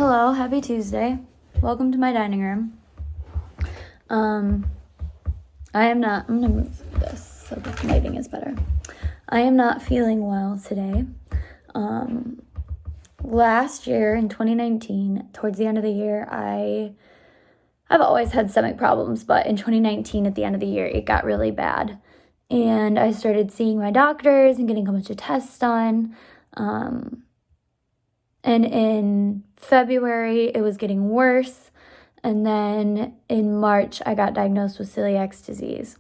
Hello, happy Tuesday. Welcome to my dining room. I'm gonna move this so the lighting is better. I am not feeling well today. Last year in 2019, towards the end of the year, I've always had stomach problems, but in 2019 at the end of the year, it got really bad. And I started seeing my doctors and getting a bunch of tests done. And in February, it was getting worse. And then in March, I got diagnosed with celiac disease.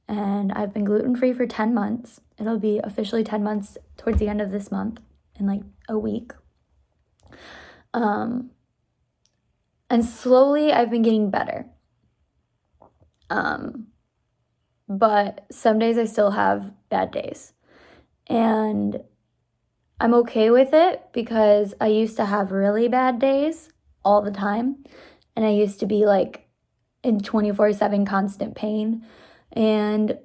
And I've been gluten-free for 10 months. It'll be officially 10 months towards the end of this month, in like a week. And slowly, I've been getting better. But some days I still have bad days. And I'm okay with it because I used to have really bad days all the time. And I used to be like in 24/7 constant pain. And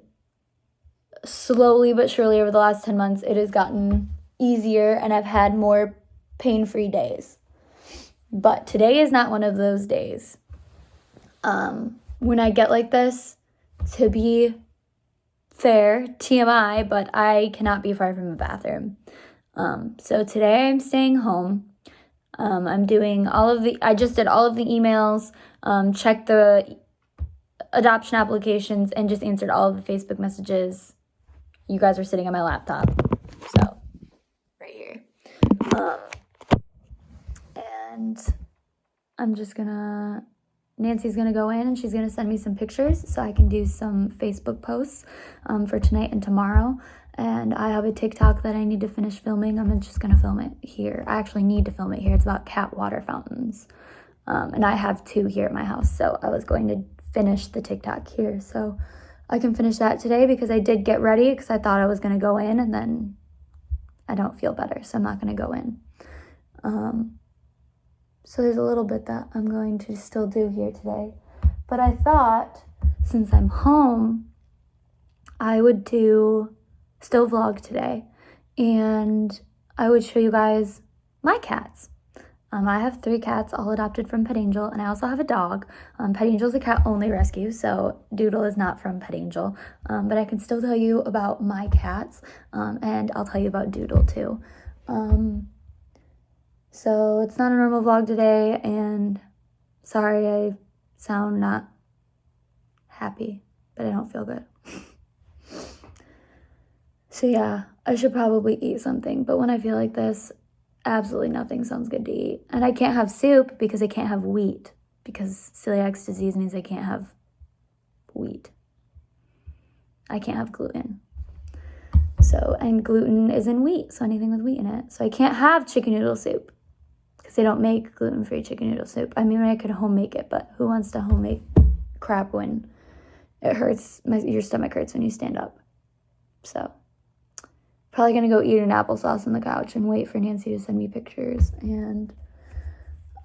slowly but surely over the last 10 months, it has gotten easier and I've had more pain-free days. But today is not one of those days. When I get like this, to be fair, TMI, but I cannot be far from a bathroom. So today I'm staying home. I just did all of the emails, checked the adoption applications, and just answered all of the Facebook messages. You guys are sitting on my laptop. So, right here. And Nancy's gonna go in and she's gonna send me some pictures so I can do some Facebook posts for tonight and tomorrow. And I have a TikTok that I need to finish filming. I'm just gonna film it here. I actually need to film it here. It's about cat water fountains. And I have 2 here at my house, so I was going to finish the TikTok here. So I can finish that today because I did get ready because I thought I was gonna go in and then I don't feel better, so I'm not gonna go in. So there's a little bit that I'm going to still do here today. But I thought, since I'm home, I would still vlog today. And I would show you guys my cats. I have 3 cats, all adopted from Pet Angel. And I also have a dog. Pet Angel is a cat-only rescue, so Doodle is not from Pet Angel. But I can still tell you about my cats. And I'll tell you about Doodle, too. So it's not a normal vlog today, and sorry I sound not happy, but I don't feel good. So yeah, I should probably eat something, but when I feel like this, absolutely nothing sounds good to eat. And I can't have soup because I can't have wheat, because celiac disease means I can't have wheat. I can't have gluten. And gluten is in wheat, so anything with wheat in it. So I can't have chicken noodle soup because they don't make gluten-free chicken noodle soup. I mean, I could home make it, but who wants to home make crap when it hurts? Your stomach hurts when you stand up. So probably going to go eat an applesauce on the couch and wait for Nancy to send me pictures. And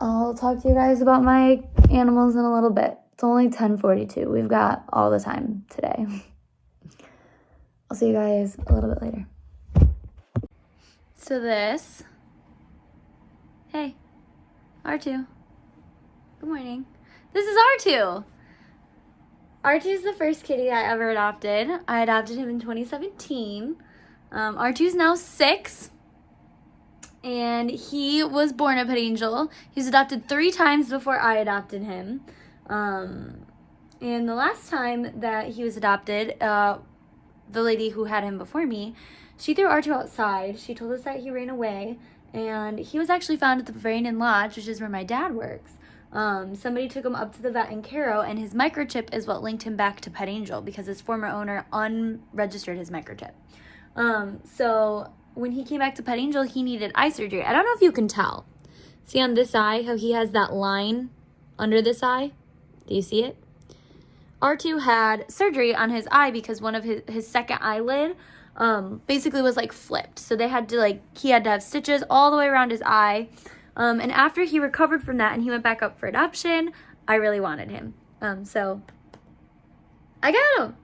I'll talk to you guys about my animals in a little bit. It's only 10:42. We've got all the time today. I'll see you guys a little bit later. So hey, R2. Good morning. This is R2. R2 is the first kitty I ever adopted. I adopted him in 2017. R2's now 6. And he was born at Pet Angel. He was adopted 3 times before I adopted him. And the last time that he was adopted, the lady who had him before me, she threw R2 outside. She told us that he ran away. And he was actually found at the Bavarian Lodge, which is where my dad works. Somebody took him up to the vet in Cairo, and his microchip is what linked him back to Pet Angel because his former owner unregistered his microchip. So when he came back to Pet Angel, he needed eye surgery. I don't know if you can tell. See on this eye how he has that line under this eye? Do you see it? R2 had surgery on his eye because one of his second eyelid basically was like flipped. So he had to have stitches all the way around his eye. And after he recovered from that and he went back up for adoption, I really wanted him. So I got him.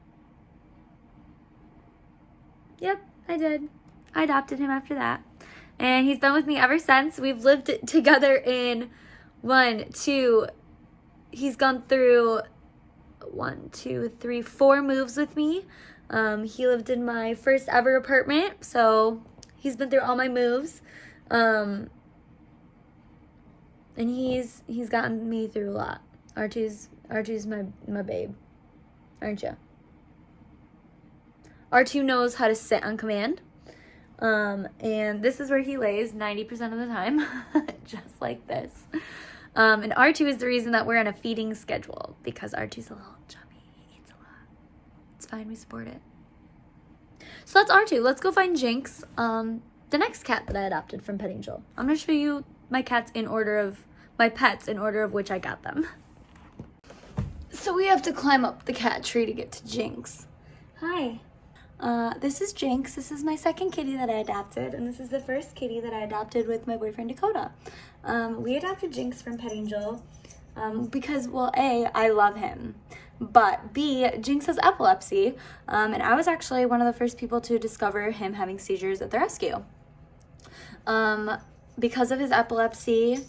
Yep, I did. I adopted him after that. And he's been with me ever since. We've lived together in He's gone through 4 moves with me. He lived in my first ever apartment, so he's been through all my moves. And he's gotten me through a lot. R2's my babe, aren't you? R2 knows how to sit on command. And this is where he lays 90% of the time, just like this. And R2 is the reason that we're on a feeding schedule, because R2's a little chubby. He eats a lot. It's fine, we support it. So that's R2. Let's go find Jinx, the next cat that I adopted from Pet Angel. I'm going to show you my pets in order of which I got them. So we have to climb up the cat tree to get to Jinx. Hi. This is Jinx. This is my second kitty that I adopted, and this is the first kitty that I adopted with my boyfriend Dakota. We adopted Jinx from Pet Angel because, well, A, I love him, but B, Jinx has epilepsy, and I was actually one of the first people to discover him having seizures at the rescue. Because of his epilepsy,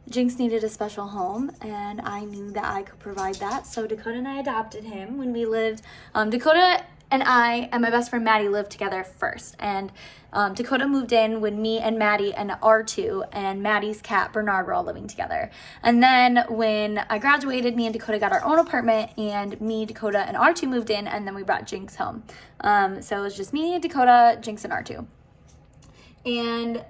Jinx needed a special home, and I knew that I could provide that, so Dakota and I adopted him when we lived. Dakota and I and my best friend Maddie lived together first, and Dakota moved in when me and Maddie and R2 and Maddie's cat Bernard were all living together. And then when I graduated, me and Dakota got our own apartment, and me, Dakota, and R2 moved in, and then we brought Jinx home. So it was just me, Dakota, Jinx, and R2. And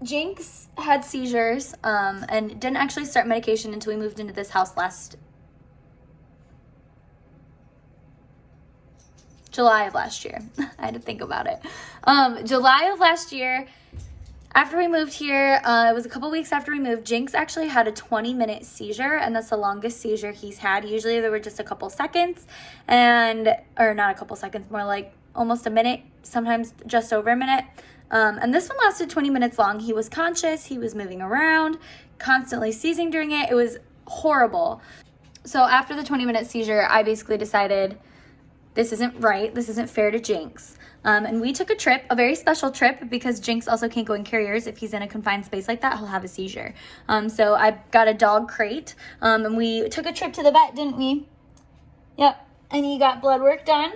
Jinx had seizures and didn't actually start medication until we moved into this house last July of last year. I had to think about it. July of last year, after we moved here, it was a couple weeks after we moved, Jinx actually had a 20-minute seizure, and that's the longest seizure he's had. Usually there were just a couple seconds, or not a couple seconds, more like almost a minute, sometimes just over a minute. And this one lasted 20 minutes long. He was conscious, he was moving around, constantly seizing during it. It was horrible. So after the 20-minute seizure, I basically decided, this isn't right. This isn't fair to Jinx. And we took a trip, a very special trip, because Jinx also can't go in carriers. If he's in a confined space like that, he'll have a seizure. So I got a dog crate, and we took a trip to the vet, didn't we? Yep. And he got blood work done,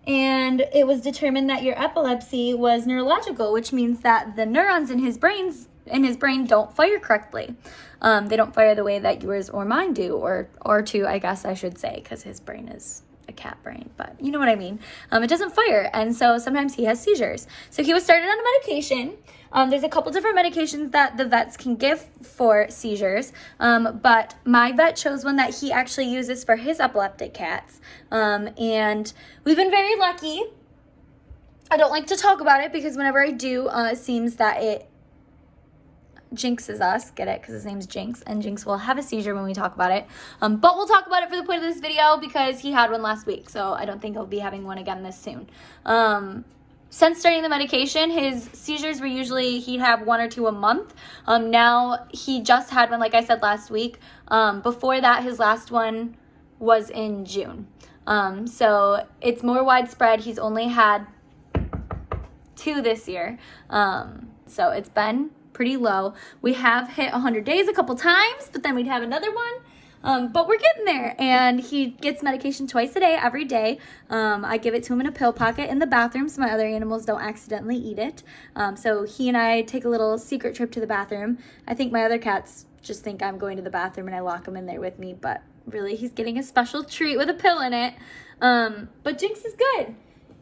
and it was determined that your epilepsy was neurological, which means that the neurons in his brain don't fire correctly. They don't fire the way that yours or mine do, or R2, I guess I should say, because his brain is a cat brain, but you know what I mean. It doesn't fire, and so sometimes he has seizures. So he was started on a medication. There's a couple different medications that the vets can give for seizures, but my vet chose one that he actually uses for his epileptic cats, and we've been very lucky. I don't like to talk about it because whenever I do, it seems that it jinxes us, get it? Because his name's Jinx, and Jinx will have a seizure when we talk about it. But we'll talk about it for the point of this video because he had one last week, so I don't think he'll be having one again this soon. Since starting the medication, his seizures were usually, he'd have 1 or 2 a month. Now he just had one, like I said, last week. Before that, his last one was in June. So it's more widespread. He's only had 2 this year. So it's been pretty low. We have hit 100 days a couple times, but then we'd have another one. But we're getting there, and he gets medication twice a day, every day. I give it to him in a pill pocket in the bathroom so my other animals don't accidentally eat it. So he and I take a little secret trip to the bathroom. I think my other cats just think I'm going to the bathroom and I lock him in there with me, but really he's getting a special treat with a pill in it. But Jinx is good.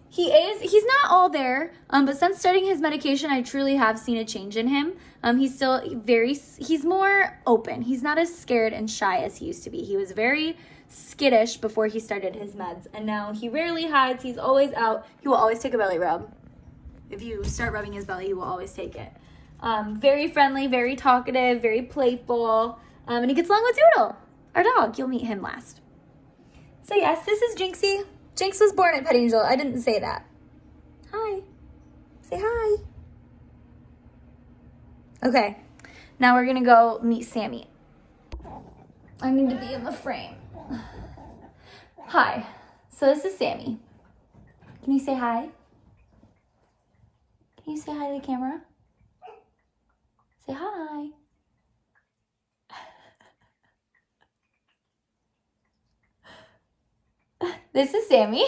He's not all there, but since starting his medication, I truly have seen a change in him. He's more open. He's not as scared and shy as he used to be. He was very skittish before he started his meds, and now he rarely hides. He's always out. He will always take a belly rub. If you start rubbing his belly, he will always take it. Very friendly, very talkative, very playful, and he gets along with Doodle, our dog. You'll meet him last. So yes, this is Jinxie. Jinx was born at Pet Angel. I didn't say that. Hi. Say hi. Okay. Now we're going to go meet Sammy. I need to be in the frame. Hi. So this is Sammy. Can you say hi? Can you say hi to the camera? Say hi. This is Sammy.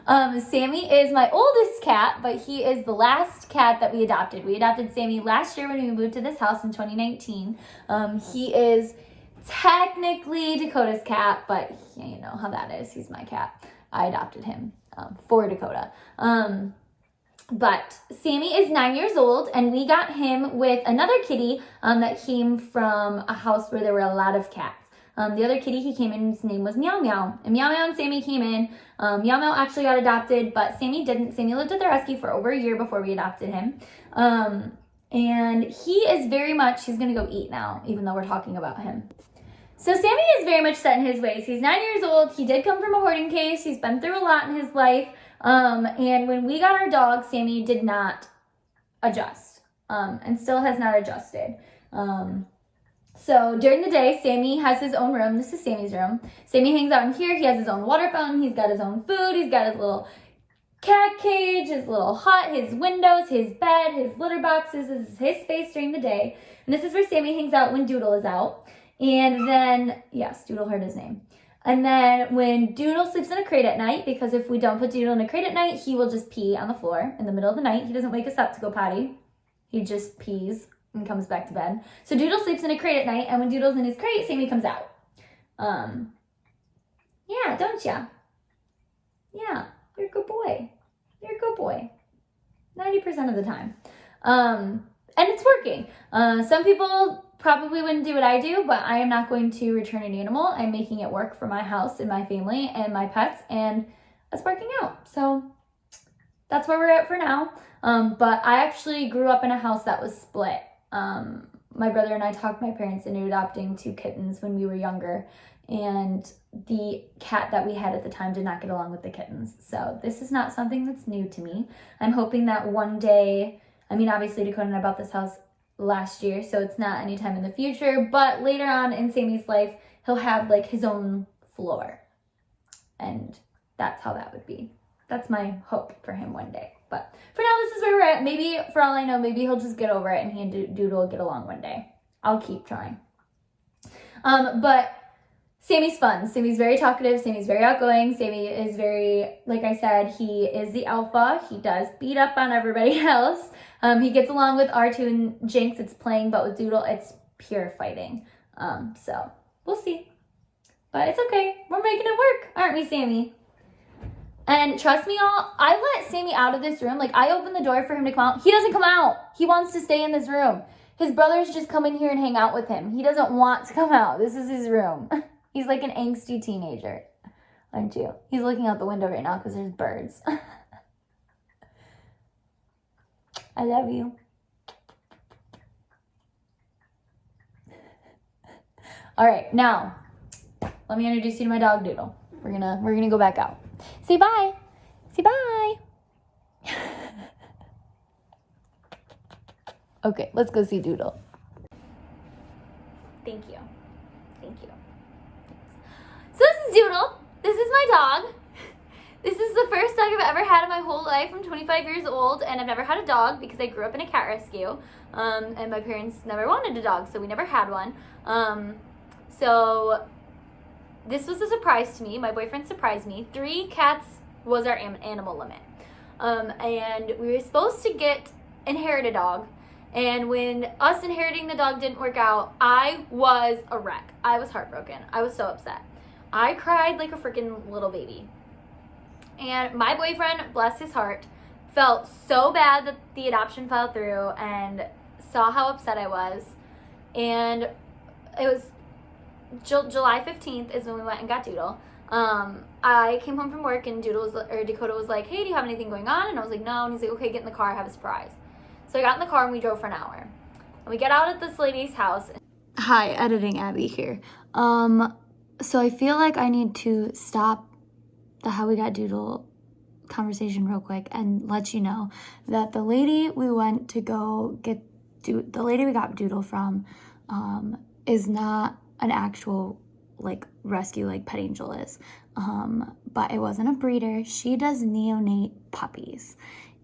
Sammy is my oldest cat, but he is the last cat that we adopted. We adopted Sammy last year when we moved to this house in 2019. He is technically Dakota's cat, but you know how that is. He's my cat. I adopted him for Dakota. But Sammy is 9 years old, and we got him with another kitty that came from a house where there were a lot of cats. The other kitty he came in, his name was Meow Meow. And Meow Meow and Sammy came in. Meow Meow actually got adopted, but Sammy didn't. Sammy lived at the rescue for over a year before we adopted him. And he is very much, he's going to go eat now, even though we're talking about him. So Sammy is very much set in his ways. He's 9 years old. He did come from a hoarding case. He's been through a lot in his life. And when we got our dog, Sammy did not adjust and still has not adjusted. So during the day, Sammy has his own room. This is Sammy's room. Sammy hangs out in here. He has his own water fountain. He's got his own food. He's got his little cat cage, his little hut, his windows, his bed, his litter boxes. This is his space during the day. And this is where Sammy hangs out when Doodle is out. And then, yes, Doodle heard his name. And then when Doodle sleeps in a crate at night, because if we don't put Doodle in a crate at night, he will just pee on the floor in the middle of the night. He doesn't wake us up to go potty. He just pees and comes back to bed. So Doodle sleeps in a crate at night, and when Doodle's in his crate, Sammy comes out. Yeah, don't ya? Yeah, you're a good boy. You're a good boy. 90% of the time. And it's working. Some people probably wouldn't do what I do, but I am not going to return an animal. I'm making it work for my house and my family and my pets, and it's working out. So that's where we're at for now. But I actually grew up in a house that was split. My brother and I talked my parents into adopting 2 kittens when we were younger, and the cat that we had at the time did not get along with the kittens. So this is not something that's new to me. I'm hoping that one day, I mean, obviously Dakota and I bought this house last year, so it's not anytime in the future, but later on in Sammy's life, he'll have like his own floor, and that's how that would be. That's my hope for him one day. But for now, this is where we're at. Maybe, for all I know, maybe he'll just get over it and he and Doodle will get along one day. I'll keep trying. But Sammy's fun. Sammy's very talkative. Sammy's very outgoing. Sammy is very, like I said, he is the alpha. He does beat up on everybody else. He gets along with R2 and Jinx. It's playing, but with Doodle, it's pure fighting. So we'll see. But it's okay. We're making it work, aren't we, Sammy? And trust me, all, I let Sammy out of this room. Like, I opened the door for him to come out. He doesn't come out. He wants to stay in this room. His brothers just come in here and hang out with him. He doesn't want to come out. This is his room. He's like an angsty teenager, aren't you? He's looking out the window right now because there's birds. I love you. All right, now, let me introduce you to my dog, Doodle. We're gonna go back out. Say bye. Say bye. Okay, let's go see Doodle. Thank you. Thank you. So this is Doodle. This is my dog. This is the first dog I've ever had in my whole life. I'm 25 years old, and I've never had a dog because I grew up in a cat rescue. And my parents never wanted a dog, so we never had one. So this was a surprise to me. My boyfriend surprised me. 3 cats was our animal limit. And we were supposed to inherit a dog. And when us inheriting the dog didn't work out, I was a wreck. I was heartbroken. I was so upset. I cried like a freaking little baby. And my boyfriend, bless his heart, felt so bad that the adoption fell through and saw how upset I was. And it was July 15th is when we went and got Doodle. I came home from work and Dakota was like, hey, do you have anything going on? And I was like, no. And he's like, okay, get in the car, I have a surprise. So I got in the car and we drove for an hour. And we get out at this lady's house. Hi, editing Abby here. So I feel like I need to stop the how we got Doodle conversation real quick and let you know that the lady we went to go get the lady we got Doodle from is not an actual like rescue like Pet Angel is, but it wasn't a breeder. She does neonate puppies,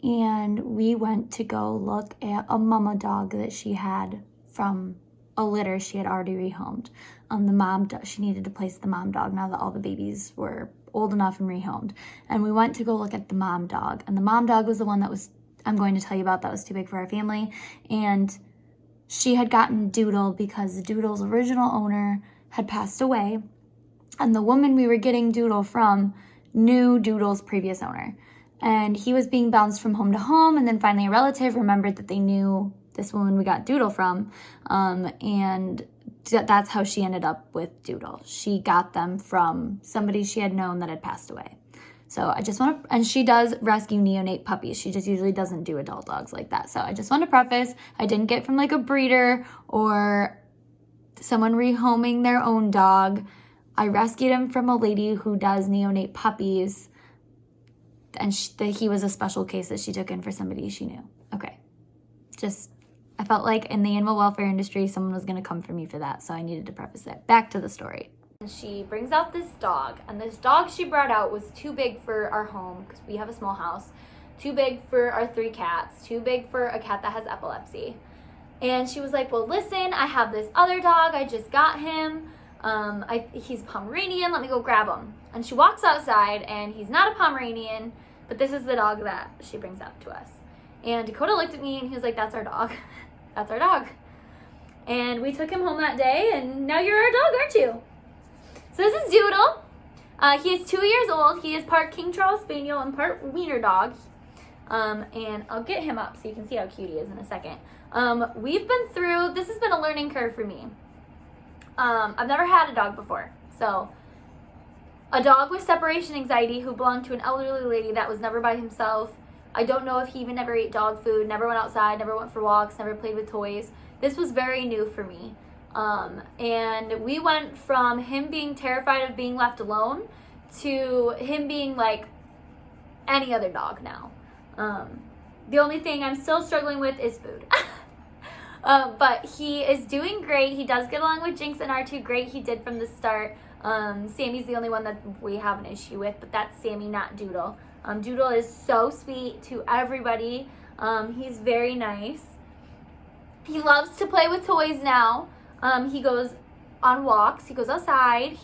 and we went to go look at a mama dog that she had from a litter she had already rehomed. The mom, she needed to place the mom dog now that all the babies were old enough and rehomed. And we went to go look at the mom dog. And the mom dog was the one that was, I'm going to tell you about, that was too big for our family. And she had gotten Doodle because Doodle's original owner had passed away. And the woman we were getting Doodle from knew Doodle's previous owner. And he was being bounced from home to home. And then finally a relative remembered that they knew this woman we got Doodle from. And that's how she ended up with Doodle. She got them from somebody she had known that had passed away. So I just want to, and she does rescue neonate puppies. She just usually doesn't do adult dogs like that. So I just want to preface, I didn't get from like a breeder or someone rehoming their own dog. I rescued him from a lady who does neonate puppies. And he was a special case that she took in for somebody she knew. Okay. Just, I felt like in the animal welfare industry, someone was going to come for me for that. So I needed to preface that. Back to the story. She brings out this dog, and this dog she brought out was too big for our home because we have a small house, too big for our 3 cats, too big for a cat that has epilepsy. And she was like, well, listen, I have this other dog. I just got him. He's Pomeranian. Let me go grab him. And she walks outside, and he's not a Pomeranian, but this is the dog that she brings out to us. And Dakota looked at me, and he was like, that's our dog. That's our dog. And we took him home that day, and now you're our dog, aren't you? So this is Doodle. He is 2 years old. He is part King Charles Spaniel and part Wiener Dog. And I'll get him up so you can see how cute he is in a second. We've been through, this has been a learning curve for me. I've never had a dog before. So a dog with separation anxiety who belonged to an elderly lady that was never by himself. I don't know if he even ever ate dog food, never went outside, never went for walks, never played with toys. This was very new for me. And we went from him being terrified of being left alone to him being like any other dog now. The only thing I'm still struggling with is food. But he is doing great. He does get along with Jinx and R2 great. He did from the start. Sammy's the only one that we have an issue with, but that's Sammy, not Doodle. Doodle is so sweet to everybody. He's very nice. He loves to play with toys now. He goes on walks. He goes outside.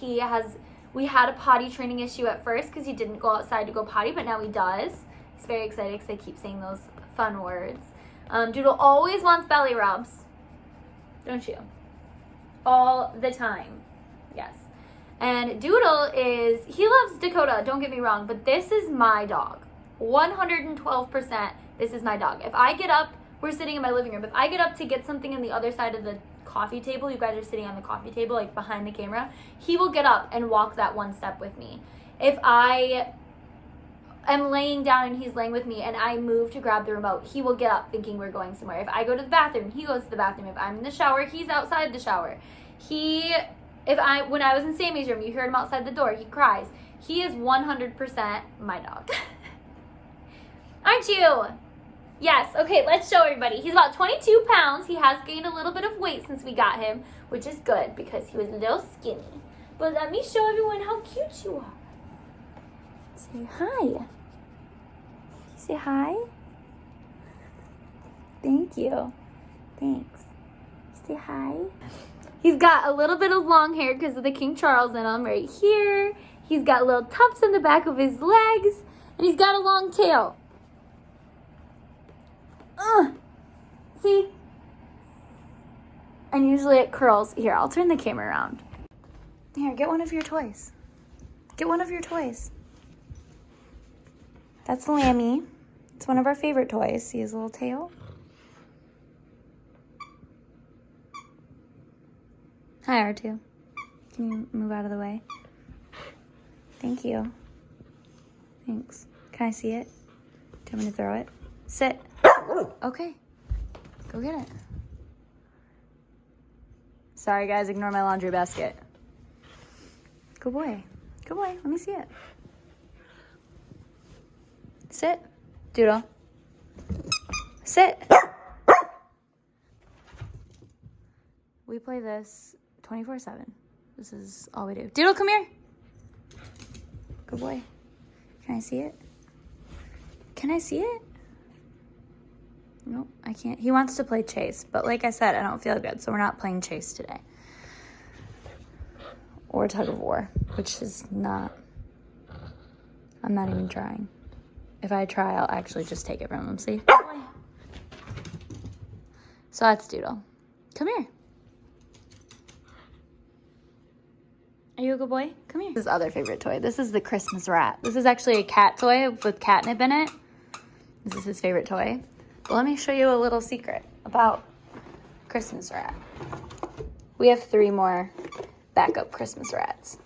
We had a potty training issue at first because he didn't go outside to go potty, but now he does. He's very excited because I keep saying those fun words. Doodle always wants belly rubs, don't you? All the time. Yes. And Doodle he loves Dakota, don't get me wrong, but this is my dog. 112%, this is my dog. If I get up, we're sitting in my living room. If I get up to get something on the other side of the coffee table, you guys are sitting on the coffee table, like behind the camera, he will get up and walk that one step with me. If I am laying down and he's laying with me and I move to grab the remote, he will get up thinking we're going somewhere. If I go to the bathroom, he goes to the bathroom. If I'm in the shower, he's outside the shower. When I was in Sammy's room, you heard him outside the door, he cries. He is 100% my dog. Aren't you? Yes, okay, let's show everybody. He's about 22 pounds. He has gained a little bit of weight since we got him, which is good because he was a little skinny. But let me show everyone how cute you are. Say hi. Say hi. Thank you. Thanks. Say hi. He's got a little bit of long hair because of the King Charles in him right here. He's got little tufts in the back of his legs. And he's got a long tail. See? And usually it curls. Here, I'll turn the camera around. Here, get one of your toys. Get one of your toys. That's Lammy. It's one of our favorite toys. See his little tail? Hi, R2. Can you move out of the way? Thank you. Thanks. Can I see it? Do you want me to throw it? Sit. Okay. Go get it. Sorry, guys. Ignore my laundry basket. Good boy. Good boy. Let me see it. Sit. Doodle. Sit. We play this 24/7. This is all we do. Doodle, come here. Good boy. Can I see it? Can I see it? Nope, I can't. He wants to play chase, but like I said, I don't feel good, so we're not playing chase today. Or tug of war, which is not I'm not even trying. If I try, I'll actually just take it from him. See? So that's Doodle. Come here. Are you a good boy? Come here. His other favorite toy. This is the Christmas rat. This is actually a cat toy with catnip in it. This is his favorite toy. But let me show you a little secret about Christmas rat. We have 3 more backup Christmas rats.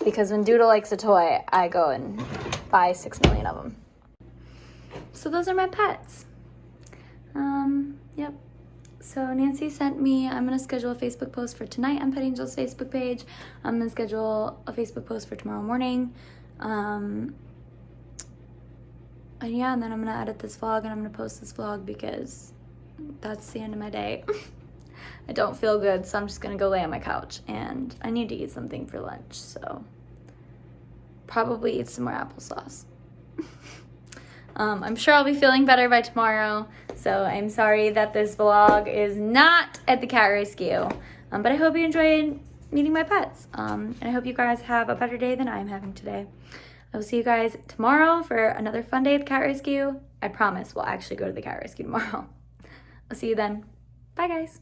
Because when Doodle likes a toy, I go and buy 6 million of them. So those are my pets. Yep. So Nancy sent me, I'm going to schedule a Facebook post for tonight on Pet Angel's Facebook page. I'm going to schedule a Facebook post for tomorrow morning. And yeah, and then I'm going to edit this vlog and I'm going to post this vlog because that's the end of my day. I don't feel good, so I'm just going to go lay on my couch. And I need to eat something for lunch, so probably eat some more applesauce. I'm sure I'll be feeling better by tomorrow, so I'm sorry that this vlog is not at the cat rescue, but I hope you enjoyed meeting my pets, and I hope you guys have a better day than I'm having today. I will see you guys tomorrow for another fun day at the cat rescue. I promise we'll actually go to the cat rescue tomorrow. I'll see you then. Bye, guys.